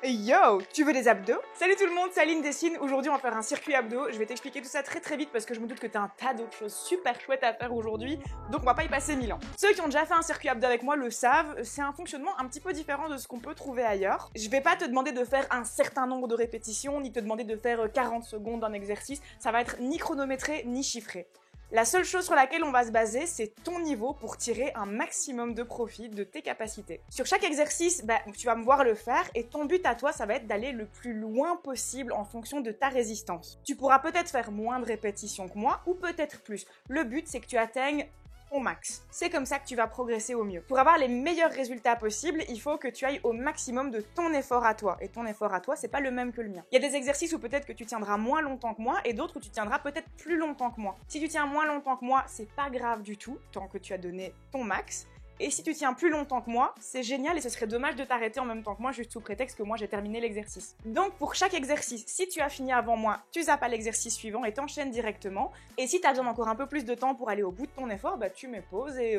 Yo, tu veux des abdos? Salut tout le monde, c'est Aline Dessine. Aujourd'hui on va faire un circuit abdos. Je vais t'expliquer tout ça très vite parce que je me doute que t'as un tas d'autres choses super chouettes à faire aujourd'hui, donc on va pas y passer 1000 ans. Ceux qui ont déjà fait un circuit abdos avec moi le savent, c'est un fonctionnement un petit peu différent de ce qu'on peut trouver ailleurs. Je vais pas te demander de faire un certain nombre de répétitions, ni te demander de faire 40 secondes d'un exercice, ça va être ni chronométré ni chiffré. La seule chose sur laquelle on va se baser, c'est ton niveau pour tirer un maximum de profit de tes capacités. Sur chaque exercice, tu vas me voir le faire et ton but à toi, ça va être d'aller le plus loin possible en fonction de ta résistance. Tu pourras peut-être faire moins de répétitions que moi ou peut-être plus. Le but, c'est que tu atteignes ton max. C'est comme ça que tu vas progresser au mieux. Pour avoir les meilleurs résultats possibles, il faut que tu ailles au maximum de ton effort à toi. Et ton effort à toi, c'est pas le même que le mien. Il y a des exercices où peut-être que tu tiendras moins longtemps que moi et d'autres où tu tiendras peut-être plus longtemps que moi. Si tu tiens moins longtemps que moi, c'est pas grave du tout, tant que tu as donné ton max. Et si tu tiens plus longtemps que moi, c'est génial et ce serait dommage de t'arrêter en même temps que moi juste sous prétexte que moi j'ai terminé l'exercice. Donc pour chaque exercice, si tu as fini avant moi, tu zappes à l'exercice suivant et t'enchaînes directement. Et si tu as besoin d'encore un peu plus de temps pour aller au bout de ton effort, tu mets pause et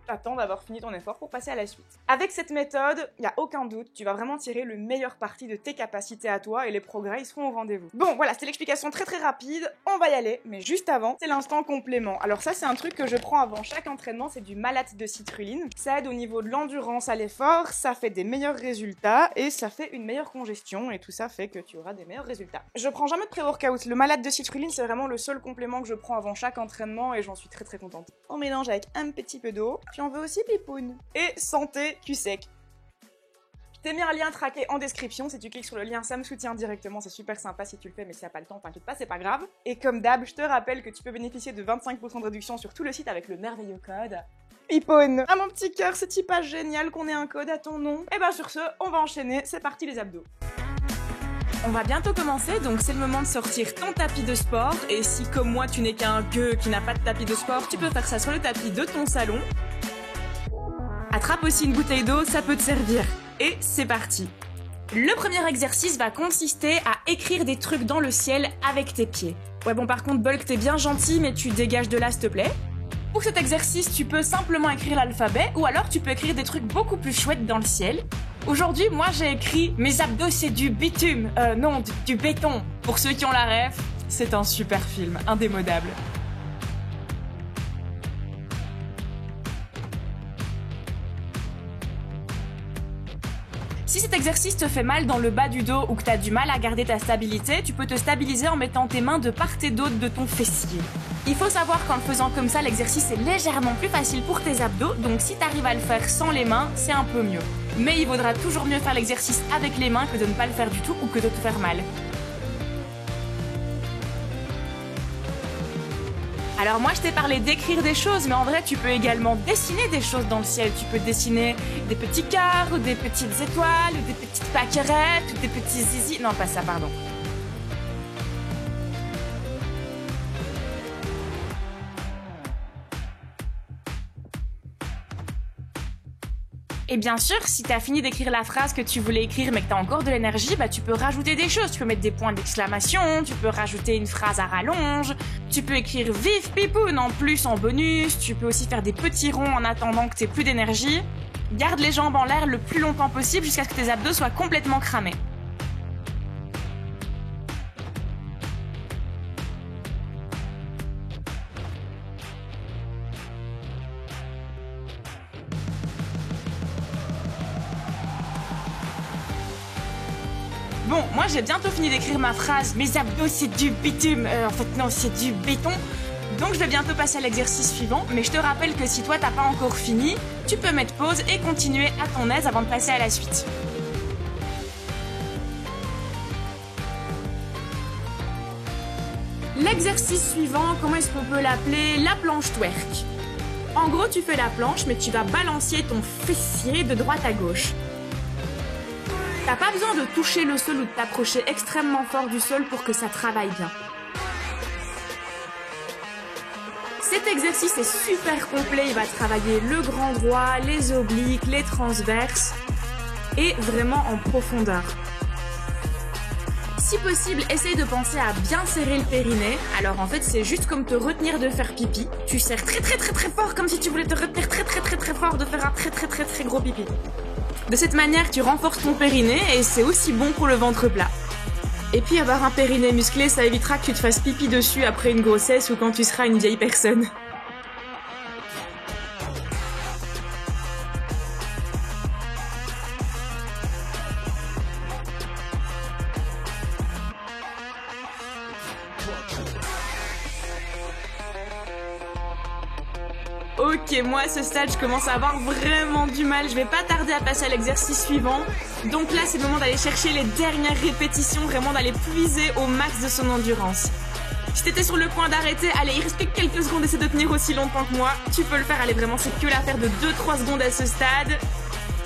t'attends d'avoir fini ton effort pour passer à la suite. Avec cette méthode, il n'y a aucun doute, tu vas vraiment tirer le meilleur parti de tes capacités à toi et les progrès ils seront au rendez-vous. Bon voilà, c'était l'explication très rapide, on va y aller, mais juste avant, c'est l'instant complément. Alors ça c'est un truc que je prends avant chaque entraînement, c'est du malate de citrulline. Ça aide au niveau de l'endurance à l'effort, ça fait des meilleurs résultats et ça fait une meilleure congestion et tout ça fait que tu auras des meilleurs résultats. Je prends jamais de pré-workout, le malate de citrulline c'est vraiment le seul complément que je prends avant chaque entraînement et j'en suis très contente. On mélange avec un petit peu d'eau, puis on veut aussi pipoune. Et santé cul sec. Je t'ai mis un lien traqué en description, si tu cliques sur le lien ça me soutient directement, c'est super sympa si tu le fais mais si t'as pas le temps t'inquiète pas c'est pas grave. Et comme d'hab, je te rappelle que tu peux bénéficier de 25% de réduction sur tout le site avec le merveilleux code Pipoune. Ah mon petit cœur, c'est pas génial qu'on ait un code à ton nom. Et sur ce, on va enchaîner, c'est parti les abdos. On va bientôt commencer, donc c'est le moment de sortir ton tapis de sport. Et si comme moi tu n'es qu'un gueux qui n'a pas de tapis de sport, tu peux faire ça sur le tapis de ton salon. Attrape aussi une bouteille d'eau, ça peut te servir. Et c'est parti. Le premier exercice va consister à écrire des trucs dans le ciel avec tes pieds. Ouais bon par contre Bulk t'es bien gentil mais tu dégages de là s'il te plaît. Pour cet exercice, tu peux simplement écrire l'alphabet ou alors tu peux écrire des trucs beaucoup plus chouettes dans le ciel. Aujourd'hui, moi j'ai écrit « Mes abdos c'est du bitume, non, du béton ». Pour ceux qui ont la ref, c'est un super film, indémodable. Si cet exercice te fait mal dans le bas du dos ou que tu as du mal à garder ta stabilité, tu peux te stabiliser en mettant tes mains de part et d'autre de ton fessier. Il faut savoir qu'en le faisant comme ça, l'exercice est légèrement plus facile pour tes abdos, donc si tu arrives à le faire sans les mains, c'est un peu mieux. Mais il vaudra toujours mieux faire l'exercice avec les mains que de ne pas le faire du tout ou que de te faire mal. Alors moi je t'ai parlé d'écrire des choses, mais en vrai tu peux également dessiner des choses dans le ciel. Tu peux dessiner des petits cœurs, ou des petites étoiles, ou des petites pâquerettes, ou des petits zizi... Non pas ça, pardon. Et bien sûr, si t'as fini d'écrire la phrase que tu voulais écrire mais que t'as encore de l'énergie, tu peux rajouter des choses. Tu peux mettre des points d'exclamation, tu peux rajouter une phrase à rallonge, tu peux écrire vive pipoune en plus en bonus, tu peux aussi faire des petits ronds en attendant que t'aies plus d'énergie. Garde les jambes en l'air le plus longtemps possible jusqu'à ce que tes abdos soient complètement cramés. Bon, moi j'ai bientôt fini d'écrire ma phrase « Mes abdos c'est du bitume », en fait non c'est du béton. Donc je vais bientôt passer à l'exercice suivant, mais je te rappelle que si toi t'as pas encore fini, tu peux mettre pause et continuer à ton aise avant de passer à la suite. L'exercice suivant, comment est-ce qu'on peut l'appeler? La planche twerk. En gros tu fais la planche mais tu vas balancer ton fessier de droite à gauche. T'as pas besoin de toucher le sol ou de t'approcher extrêmement fort du sol pour que ça travaille bien. Cet exercice est super complet, il va travailler le grand droit, les obliques, les transverses et vraiment en profondeur. Si possible, essaye de penser à bien serrer le périnée. Alors en fait, c'est juste comme te retenir de faire pipi. Tu serres très fort comme si tu voulais te retenir très fort de faire un très gros pipi. De cette manière, tu renforces ton périnée et c'est aussi bon pour le ventre plat. Et puis avoir un périnée musclé, ça évitera que tu te fasses pipi dessus après une grossesse ou quand tu seras une vieille personne. Ok, moi à ce stade je commence à avoir vraiment du mal, je vais pas tarder à passer à l'exercice suivant. Donc là c'est le moment d'aller chercher les dernières répétitions, vraiment d'aller puiser au max de son endurance. Si t'étais sur le point d'arrêter, allez, il reste que quelques secondes, essaie de tenir aussi longtemps que moi. Tu peux le faire, allez, vraiment c'est que l'affaire de 2-3 secondes à ce stade.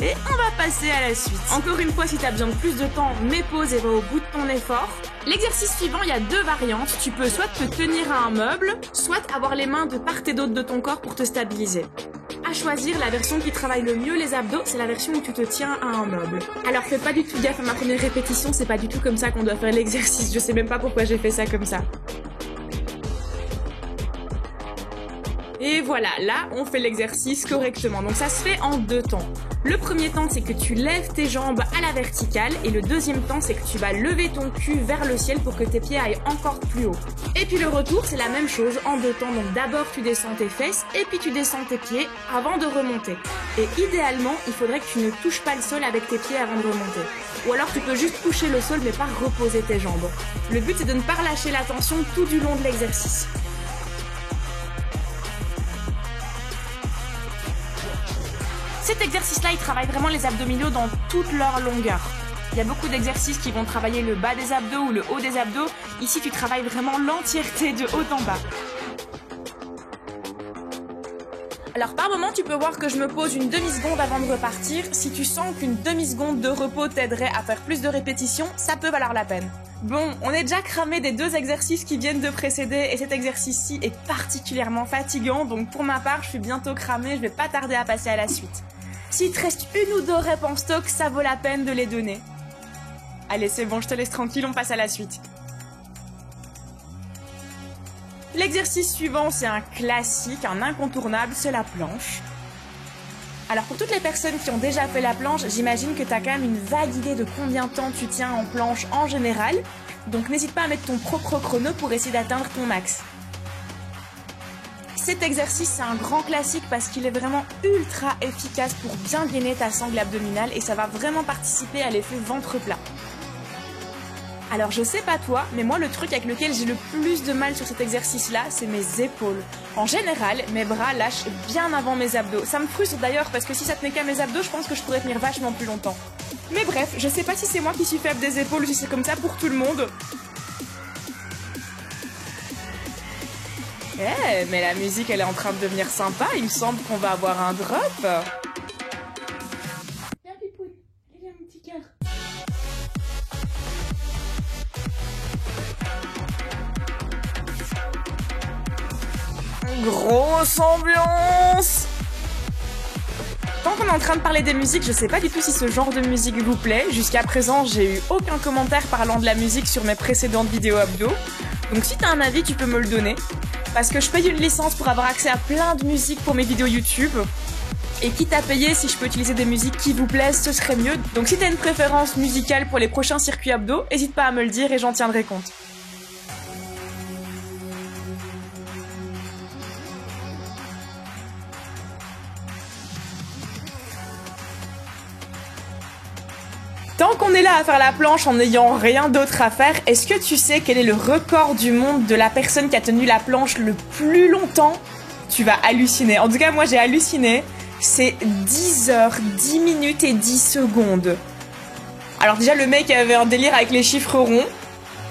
Et on va passer à la suite. Encore une fois, si tu as besoin de plus de temps, mets pause et va au bout de ton effort. L'exercice suivant, il y a deux variantes. Tu peux soit te tenir à un meuble, soit avoir les mains de part et d'autre de ton corps pour te stabiliser. À choisir, la version qui travaille le mieux les abdos, c'est la version où tu te tiens à un meuble. Alors fais pas du tout gaffe à ma première répétition, c'est pas du tout comme ça qu'on doit faire l'exercice. Je sais même pas pourquoi j'ai fait ça comme ça. Et voilà, là, on fait l'exercice correctement. Donc ça se fait en deux temps. Le premier temps, c'est que tu lèves tes jambes à la verticale. Et le deuxième temps, c'est que tu vas lever ton cul vers le ciel pour que tes pieds aillent encore plus haut. Et puis le retour, c'est la même chose en deux temps. Donc d'abord, tu descends tes fesses et puis tu descends tes pieds avant de remonter. Et idéalement, il faudrait que tu ne touches pas le sol avec tes pieds avant de remonter. Ou alors tu peux juste toucher le sol mais pas reposer tes jambes. Le but, c'est de ne pas relâcher la tension tout du long de l'exercice. Cet exercice-là, il travaille vraiment les abdominaux dans toute leur longueur. Il y a beaucoup d'exercices qui vont travailler le bas des abdos ou le haut des abdos. Ici, tu travailles vraiment l'entièreté de haut en bas. Alors par moment, tu peux voir que je me pose une demi-seconde avant de repartir. Si tu sens qu'une demi-seconde de repos t'aiderait à faire plus de répétitions, ça peut valoir la peine. Bon, on est déjà cramé des deux exercices qui viennent de précéder et cet exercice-ci est particulièrement fatigant. Donc pour ma part, je suis bientôt cramée, je vais pas tarder à passer à la suite. S'il te reste une ou deux reps en stock, ça vaut la peine de les donner. Allez, c'est bon, je te laisse tranquille, on passe à la suite. L'exercice suivant, c'est un classique, un incontournable, c'est la planche. Alors pour toutes les personnes qui ont déjà fait la planche, j'imagine que tu as quand même une vague idée de combien de temps tu tiens en planche en général. Donc n'hésite pas à mettre ton propre chrono pour essayer d'atteindre ton max. Cet exercice, c'est un grand classique parce qu'il est vraiment ultra efficace pour bien gainer ta sangle abdominale et ça va vraiment participer à l'effet ventre plat. Alors je sais pas toi, mais moi le truc avec lequel j'ai le plus de mal sur cet exercice-là, c'est mes épaules. En général, mes bras lâchent bien avant mes abdos. Ça me frustre d'ailleurs parce que si ça tenait qu'à mes abdos, je pense que je pourrais tenir vachement plus longtemps. Mais bref, je sais pas si c'est moi qui suis faible des épaules ou si c'est comme ça pour tout le monde. Eh, mais la musique elle est en train de devenir sympa, il me semble qu'on va avoir un drop. Viens Pipoune, viens mon petit cœur. Grosse ambiance. Tant qu'on est en train de parler des musiques, je sais pas du tout si ce genre de musique vous plaît. Jusqu'à présent, j'ai eu aucun commentaire parlant de la musique sur mes précédentes vidéos abdos. Donc si t'as un avis, tu peux me le donner. Parce que je paye une licence pour avoir accès à plein de musiques pour mes vidéos YouTube. Et quitte à payer, si je peux utiliser des musiques qui vous plaisent, ce serait mieux. Donc si t'as une préférence musicale pour les prochains circuits abdos, n'hésite pas à me le dire et j'en tiendrai compte. Tant qu'on est là à faire la planche en n'ayant rien d'autre à faire, est-ce que tu sais quel est le record du monde de la personne qui a tenu la planche le plus longtemps? Tu vas halluciner. En tout cas, moi j'ai halluciné. C'est 10 heures, 10 minutes et 10 secondes. Alors déjà, le mec avait un délire avec les chiffres ronds.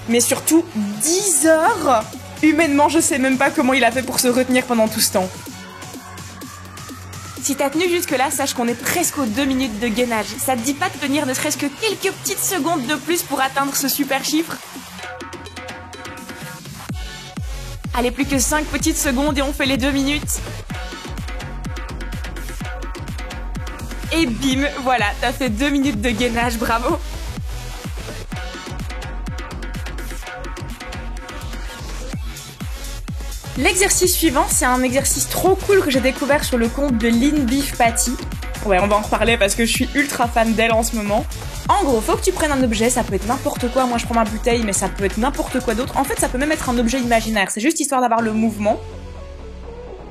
Mais surtout, 10 heures. Humainement, je sais même pas comment il a fait pour se retenir pendant tout ce temps. Si t'as tenu jusque là, sache qu'on est presque aux 2 minutes de gainage. Ça te dit pas de tenir ne serait-ce que quelques petites secondes de plus pour atteindre ce super chiffre? Allez, plus que 5 petites secondes et on fait les 2 minutes. Et bim, voilà, t'as fait 2 minutes de gainage, bravo! L'exercice suivant, c'est un exercice trop cool que j'ai découvert sur le compte de Lean Beef Patty. Ouais, on va en reparler parce que je suis ultra fan d'elle en ce moment. En gros, faut que tu prennes un objet, ça peut être n'importe quoi. Moi, je prends ma bouteille, mais ça peut être n'importe quoi d'autre. En fait, ça peut même être un objet imaginaire. C'est juste histoire d'avoir le mouvement.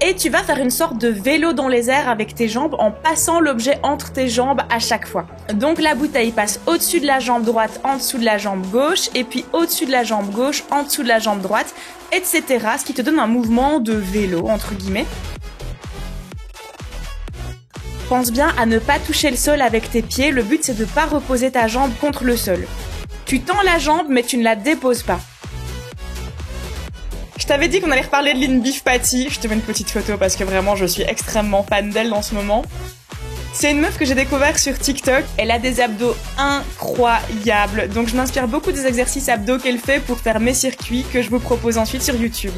Et tu vas faire une sorte de vélo dans les airs avec tes jambes en passant l'objet entre tes jambes à chaque fois. Donc la bouteille passe au-dessus de la jambe droite, en dessous de la jambe gauche, et puis au-dessus de la jambe gauche, en dessous de la jambe droite, etc. Ce qui te donne un mouvement de vélo, entre guillemets. Pense bien à ne pas toucher le sol avec tes pieds, le but c'est de ne pas reposer ta jambe contre le sol. Tu tends la jambe mais tu ne la déposes pas. Je t'avais dit qu'on allait reparler de Lynn Beef Patty, je te mets une petite photo parce que vraiment je suis extrêmement fan d'elle en ce moment. C'est une meuf que j'ai découvert sur TikTok, elle a des abdos incroyables, donc je m'inspire beaucoup des exercices abdos qu'elle fait pour faire mes circuits que je vous propose ensuite sur YouTube.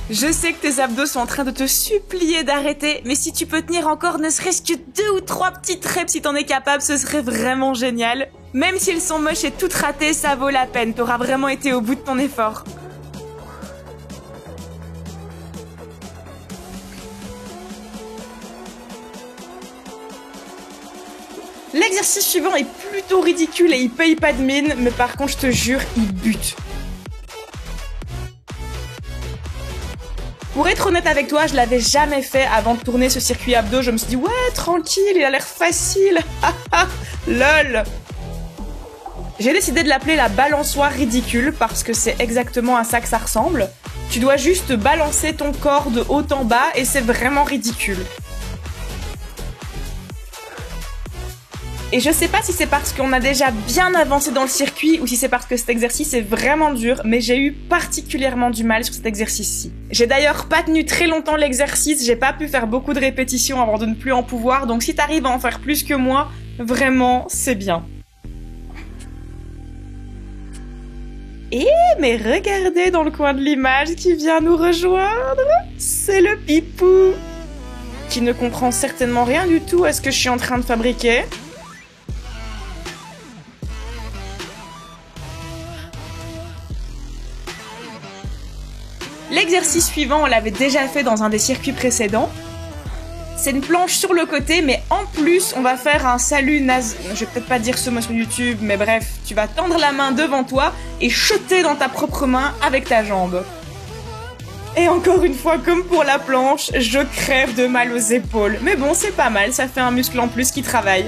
Je sais que tes abdos sont en train de te supplier d'arrêter, mais si tu peux tenir encore ne serait-ce que 2 ou 3 petites reps si t'en es capable, ce serait vraiment génial. Même s'ils sont moches et toutes ratées, ça vaut la peine, t'auras vraiment été au bout de ton effort. L'exercice suivant est plutôt ridicule et il paye pas de mine, mais par contre je te jure, il bute. Pour être honnête avec toi, je l'avais jamais fait avant de tourner ce circuit abdos. Je me suis dit, ouais, tranquille, il a l'air facile. Lol. J'ai décidé de l'appeler la balançoire ridicule parce que c'est exactement à ça que ça ressemble. Tu dois juste balancer ton corps de haut en bas et c'est vraiment ridicule. Et je sais pas si c'est parce qu'on a déjà bien avancé dans le circuit ou si c'est parce que cet exercice est vraiment dur, mais j'ai eu particulièrement du mal sur cet exercice-ci. J'ai d'ailleurs pas tenu très longtemps l'exercice, j'ai pas pu faire beaucoup de répétitions avant de ne plus en pouvoir, donc si t'arrives à en faire plus que moi, vraiment, c'est bien. Et mais regardez dans le coin de l'image qui vient nous rejoindre, c'est le Pipou, qui ne comprend certainement rien du tout à ce que je suis en train de fabriquer. L'exercice suivant, on l'avait déjà fait dans un des circuits précédents. C'est une planche sur le côté, mais en plus, on va faire un salut naze. Je vais peut-être pas dire ce mot sur YouTube, mais bref, tu vas tendre la main devant toi et chuter dans ta propre main avec ta jambe. Et encore une fois, comme pour la planche, je crève de mal aux épaules. Mais bon, c'est pas mal, ça fait un muscle en plus qui travaille.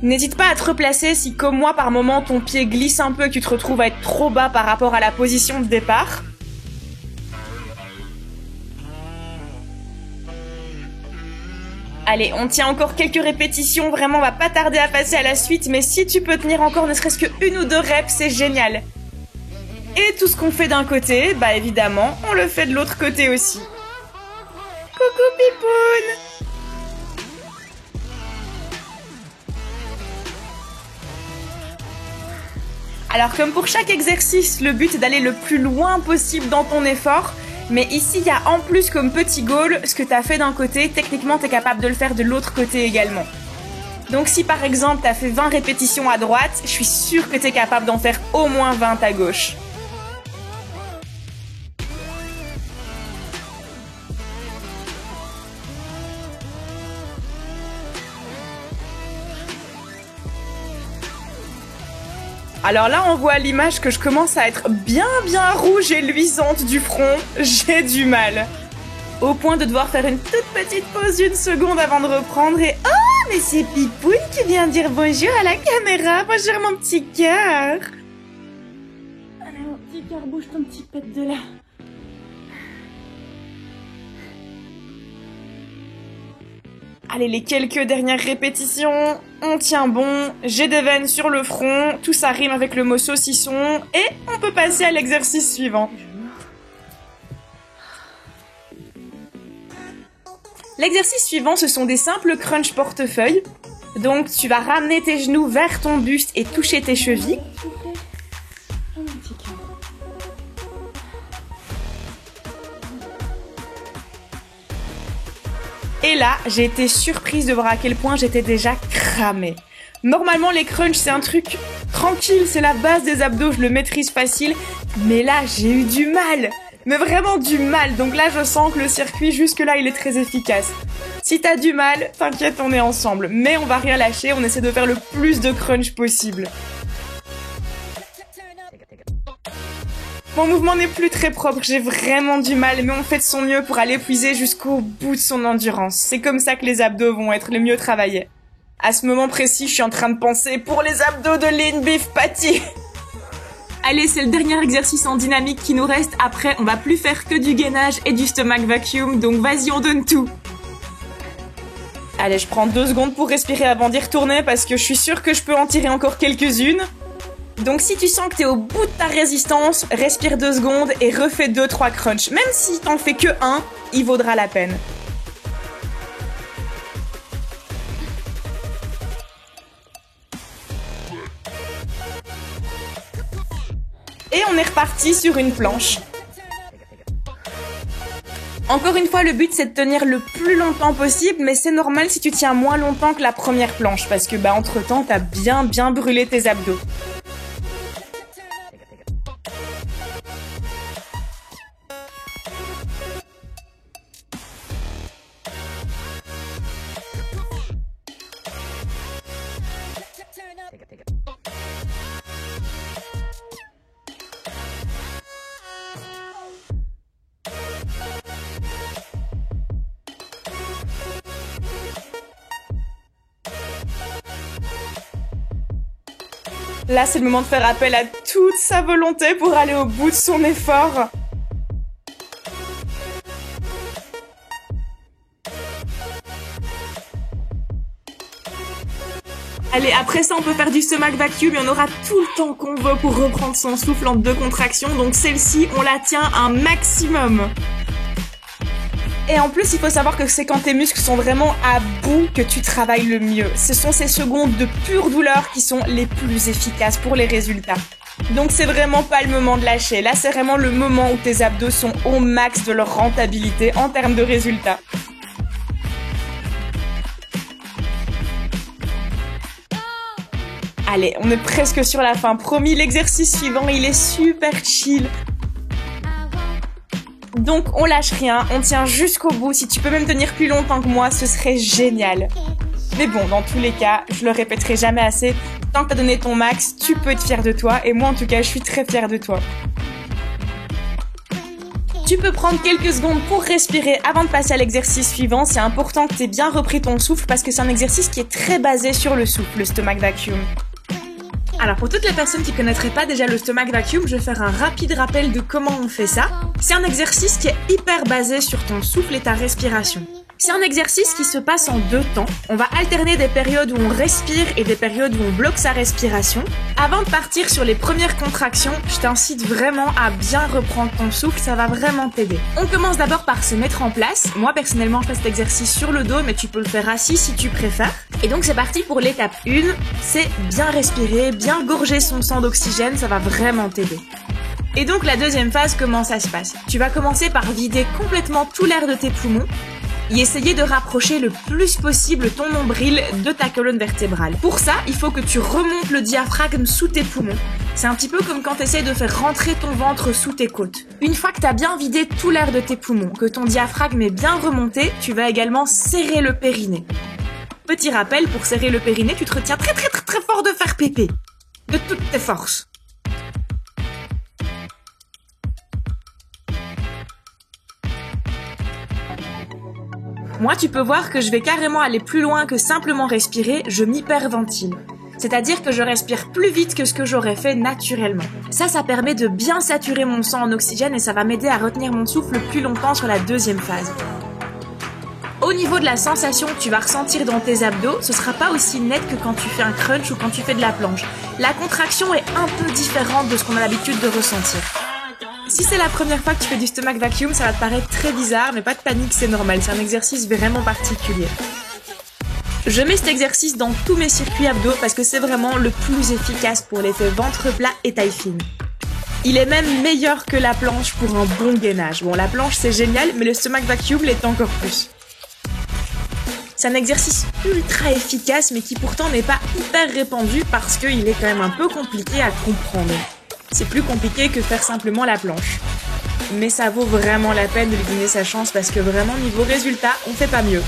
N'hésite pas à te replacer si, comme moi, par moment, ton pied glisse un peu et que tu te retrouves à être trop bas par rapport à la position de départ. Allez, on tient encore quelques répétitions, vraiment, on va pas tarder à passer à la suite, mais si tu peux tenir encore ne serait-ce que 1 ou 2 reps, c'est génial. Et tout ce qu'on fait d'un côté, bah évidemment, on le fait de l'autre côté aussi. Coucou Pipoune! Alors comme pour chaque exercice, le but est d'aller le plus loin possible dans ton effort, mais ici il y a en plus comme petit goal, ce que tu as fait d'un côté, techniquement tu es capable de le faire de l'autre côté également. Donc si par exemple tu as fait 20 répétitions à droite, je suis sûre que tu es capable d'en faire au moins 20 à gauche. Alors là, on voit à l'image que je commence à être bien rouge et luisante du front. J'ai du mal. Au point de devoir faire une toute petite pause d'1 seconde avant de reprendre et... Oh, mais c'est Pipoune qui vient dire bonjour à la caméra. Bonjour mon petit cœur. Allez, mon petit cœur, bouge ton petit pet de là. Allez, les quelques dernières répétitions, on tient bon, j'ai des veines sur le front, tout ça rime avec le mot saucisson, et on peut passer à l'exercice suivant. L'exercice suivant, ce sont des simples crunch portefeuille. Donc, tu vas ramener tes genoux vers ton buste et toucher tes chevilles. Et là, j'ai été surprise de voir à quel point j'étais déjà cramée. Normalement, les crunchs, c'est un truc tranquille, c'est la base des abdos, je le maîtrise facile. Mais là, j'ai eu du mal. Mais vraiment du mal. Donc là, je sens que le circuit, jusque-là, il est très efficace. Si t'as du mal, t'inquiète, on est ensemble. Mais on va rien lâcher, on essaie de faire le plus de crunch possible. Mon mouvement n'est plus très propre, j'ai vraiment du mal, mais on fait de son mieux pour aller puiser jusqu'au bout de son endurance. C'est comme ça que les abdos vont être les mieux travaillés. À ce moment précis, je suis en train de penser pour les abdos de lean beef patty. Allez, c'est le dernier exercice en dynamique qui nous reste. Après, on va plus faire que du gainage et du stomach vacuum, donc vas-y, on donne tout. Allez, je prends 2 secondes pour respirer avant d'y retourner parce que je suis sûre que je peux en tirer encore quelques-unes. Donc si tu sens que t'es au bout de ta résistance, respire 2 secondes et refais 2-3 crunchs. Même si t'en fais que 1, il vaudra la peine. Et on est reparti sur une planche. Encore une fois, le but c'est de tenir le plus longtemps possible, mais c'est normal si tu tiens moins longtemps que la première planche, parce que entre temps, t'as bien brûlé tes abdos. Là, c'est le moment de faire appel à toute sa volonté pour aller au bout de son effort. Allez, après ça, on peut faire du stomach vacuum et on aura tout le temps qu'on veut pour reprendre son souffle en 2 contractions. Donc celle-ci, on la tient un maximum. Et en plus, il faut savoir que c'est quand tes muscles sont vraiment à bout que tu travailles le mieux. Ce sont ces secondes de pure douleur qui sont les plus efficaces pour les résultats. Donc c'est vraiment pas le moment de lâcher. Là, c'est vraiment le moment où tes abdos sont au max de leur rentabilité en termes de résultats. Allez, on est presque sur la fin. Promis, l'exercice suivant, il est super chill. Donc on lâche rien, on tient jusqu'au bout. Si tu peux même tenir plus longtemps que moi, ce serait génial. Mais bon, dans tous les cas, je le répéterai jamais assez. Tant que t'as donné ton max, tu peux être fier de toi. Et moi en tout cas, je suis très fière de toi. Tu peux prendre quelques secondes pour respirer avant de passer à l'exercice suivant. C'est important que tu aies bien repris ton souffle parce que c'est un exercice qui est très basé sur le souffle, le stomach vacuum. Alors pour toutes les personnes qui connaîtraient pas déjà le stomach vacuum, je vais faire un rapide rappel de comment on fait ça. C'est un exercice qui est hyper basé sur ton souffle et ta respiration. C'est un exercice qui se passe en 2 temps. On va alterner des périodes où on respire et des périodes où on bloque sa respiration. Avant de partir sur les premières contractions, je t'incite vraiment à bien reprendre ton souffle, ça va vraiment t'aider. On commence d'abord par se mettre en place. Moi personnellement, je fais cet exercice sur le dos, mais tu peux le faire assis si tu préfères. Et donc c'est parti pour l'étape 1, c'est bien respirer, bien gorger son sang d'oxygène, ça va vraiment t'aider. Et donc la deuxième phase, comment ça se passe? Tu vas commencer par vider complètement tout l'air de tes poumons et essayer de rapprocher le plus possible ton nombril de ta colonne vertébrale. Pour ça, il faut que tu remontes le diaphragme sous tes poumons. C'est un petit peu comme quand tu essaies de faire rentrer ton ventre sous tes côtes. Une fois que tu as bien vidé tout l'air de tes poumons, que ton diaphragme est bien remonté, tu vas également serrer le périnée. Petit rappel, pour serrer le périnée, tu te retiens très fort de faire pépé. De toutes tes forces. Moi, tu peux voir que je vais carrément aller plus loin que simplement respirer, je m'hyperventile. C'est-à-dire que je respire plus vite que ce que j'aurais fait naturellement. Ça permet de bien saturer mon sang en oxygène et ça va m'aider à retenir mon souffle plus longtemps sur la deuxième phase. Au niveau de la sensation que tu vas ressentir dans tes abdos, ce sera pas aussi net que quand tu fais un crunch ou quand tu fais de la planche. La contraction est un peu différente de ce qu'on a l'habitude de ressentir. Si c'est la première fois que tu fais du stomach vacuum, ça va te paraître très bizarre, mais pas de panique, c'est normal, c'est un exercice vraiment particulier. Je mets cet exercice dans tous mes circuits abdos parce que c'est vraiment le plus efficace pour l'effet ventre plat et taille fine. Il est même meilleur que la planche pour un bon gainage. Bon, la planche c'est génial, mais le stomach vacuum l'est encore plus. C'est un exercice ultra efficace mais qui pourtant n'est pas hyper répandu parce qu'il est quand même un peu compliqué à comprendre. C'est plus compliqué que faire simplement la planche. Mais ça vaut vraiment la peine de lui donner sa chance parce que vraiment niveau résultat, on fait pas mieux.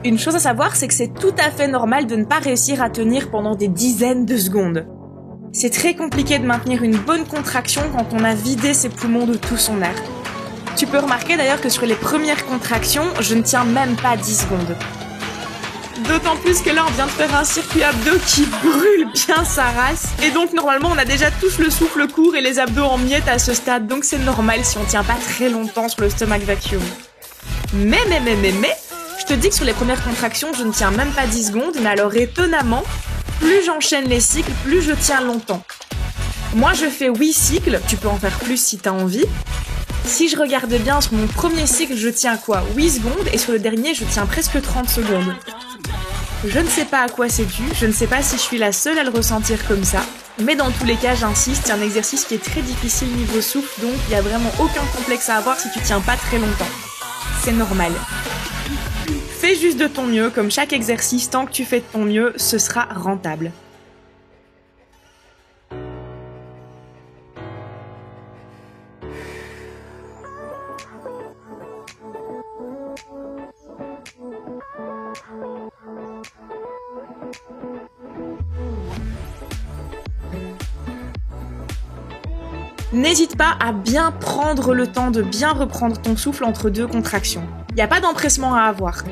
Une chose à savoir, c'est que c'est tout à fait normal de ne pas réussir à tenir pendant des dizaines de secondes. C'est très compliqué de maintenir une bonne contraction quand on a vidé ses poumons de tout son air. Tu peux remarquer d'ailleurs que sur les premières contractions, je ne tiens même pas 10 secondes. D'autant plus que là, on vient de faire un circuit abdos qui brûle bien sa race. Et donc normalement, on a déjà tous le souffle court et les abdos en miettes à ce stade. Donc c'est normal si on tient pas très longtemps sur le stomach vacuum. Mais, je te dis que sur les premières contractions, je ne tiens même pas 10 secondes, mais alors étonnamment, plus j'enchaîne les cycles, plus je tiens longtemps. Moi, je fais 8 cycles, tu peux en faire plus si t'as envie. Si je regarde bien, sur mon premier cycle, je tiens quoi? 8 secondes, et sur le dernier, je tiens presque 30 secondes. Je ne sais pas à quoi c'est dû, je ne sais pas si je suis la seule à le ressentir comme ça, mais dans tous les cas, j'insiste, c'est un exercice qui est très difficile niveau souffle, donc il n'y a vraiment aucun complexe à avoir si tu tiens pas très longtemps. C'est normal. Fais juste de ton mieux, comme chaque exercice, tant que tu fais de ton mieux, ce sera rentable. N'hésite pas à bien prendre le temps de bien reprendre ton souffle entre deux contractions. Il n'y a pas d'empressement à avoir.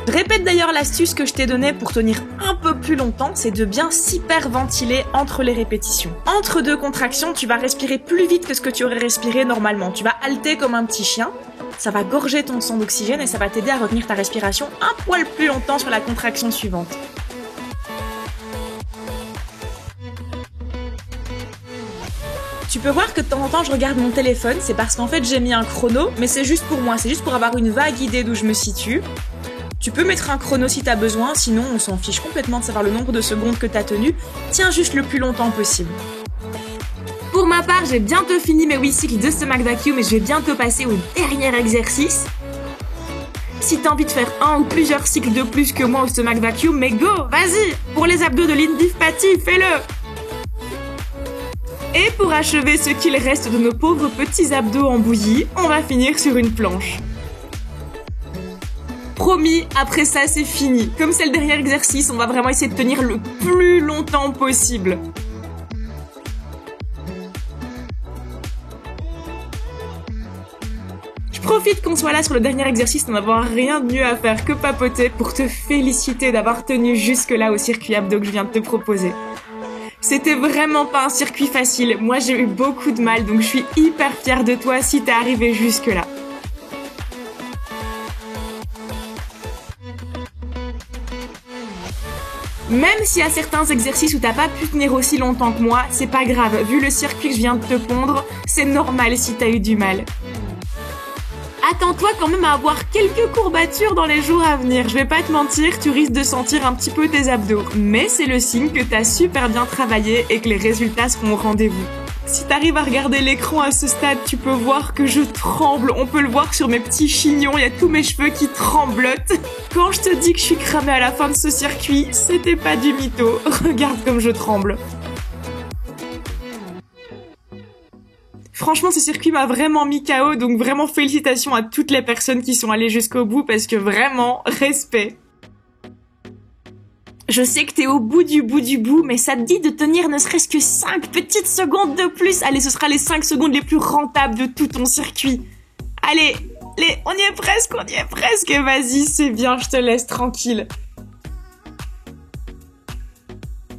Répète d'ailleurs l'astuce que je t'ai donnée pour tenir un peu plus longtemps, c'est de bien s'hyperventiler entre les répétitions. Entre deux contractions, tu vas respirer plus vite que ce que tu aurais respiré normalement. Tu vas halter comme un petit chien, ça va gorger ton sang d'oxygène et ça va t'aider à retenir ta respiration un poil plus longtemps sur la contraction suivante. Tu peux voir que de temps en temps je regarde mon téléphone, c'est parce qu'en fait j'ai mis un chrono, mais c'est juste pour moi, c'est juste pour avoir une vague idée d'où je me situe. Tu peux mettre un chrono si t'as besoin, sinon on s'en fiche complètement de savoir le nombre de secondes que t'as tenu. Tiens juste le plus longtemps possible. Pour ma part, j'ai bientôt fini mes 8 cycles de stomach vacuum et je vais bientôt passer au dernier exercice. Si t'as envie de faire un ou plusieurs cycles de plus que moi au stomach vacuum, mais go, vas-y! Pour les abdos de Lindy Patty, fais-le! Et pour achever ce qu'il reste de nos pauvres petits abdos en bouillie, on va finir sur une planche. Promis, après ça c'est fini. Comme c'est le dernier exercice, on va vraiment essayer de tenir le plus longtemps possible. Je profite qu'on soit là sur le dernier exercice, on va avoir rien de mieux à faire que papoter pour te féliciter d'avoir tenu jusque-là au circuit abdos que je viens de te proposer. C'était vraiment pas un circuit facile, moi j'ai eu beaucoup de mal, donc je suis hyper fière de toi si t'es arrivé jusque-là. Même s'il y a certains exercices où t'as pas pu tenir aussi longtemps que moi, c'est pas grave, vu le circuit que je viens de te pondre, c'est normal si t'as eu du mal. Attends-toi quand même à avoir quelques courbatures dans les jours à venir. Je vais pas te mentir, tu risques de sentir un petit peu tes abdos. Mais c'est le signe que t'as super bien travaillé et que les résultats seront au rendez-vous. Si t'arrives à regarder l'écran à ce stade, tu peux voir que je tremble. On peut le voir sur mes petits chignons, il y a tous mes cheveux qui tremblotent. Quand je te dis que je suis cramée à la fin de ce circuit, c'était pas du mytho. Regarde comme je tremble. Franchement, ce circuit m'a vraiment mis KO, donc vraiment félicitations à toutes les personnes qui sont allées jusqu'au bout, parce que vraiment, respect. Je sais que t'es au bout du bout, mais ça te dit de tenir ne serait-ce que 5 petites secondes de plus. Allez, ce sera les 5 secondes les plus rentables de tout ton circuit. Allez, on y est presque, vas-y, c'est bien, je te laisse tranquille.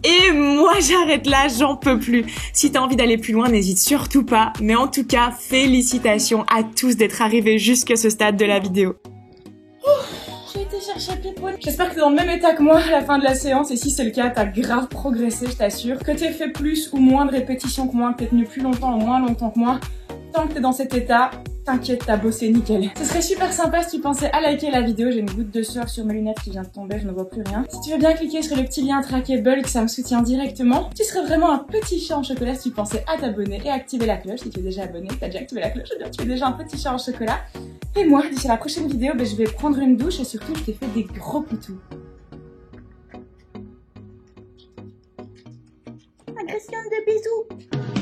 Et moi j'arrête là, j'en peux plus. Si t'as envie d'aller plus loin, n'hésite surtout pas. Mais en tout cas, félicitations à tous d'être arrivés jusqu'à ce stade de la vidéo. J'ai été chercher Pipoune. J'espère que t'es dans le même état que moi à la fin de la séance. Et si c'est le cas, t'as grave progressé, je t'assure. Que t'aies fait plus ou moins de répétitions que moi, que t'aies tenu plus longtemps ou moins longtemps que moi. Tant que t'es dans cet état, T'inquiète, t'as bossé nickel. Ce serait super sympa si tu pensais à liker la vidéo. J'ai une goutte de sueur sur mes lunettes qui vient de tomber, je ne vois plus rien. Si tu veux bien cliquer sur le petit lien trackable, ça me soutient directement. Tu serais vraiment un petit chat en chocolat si tu pensais à t'abonner et activer la cloche. Si tu es déjà abonné, t'as déjà activé la cloche, eh bien tu es déjà un petit chat en chocolat. Et moi, d'ici la prochaine vidéo, je vais prendre une douche et surtout je t'ai fait des gros poutous. Agression de bisous.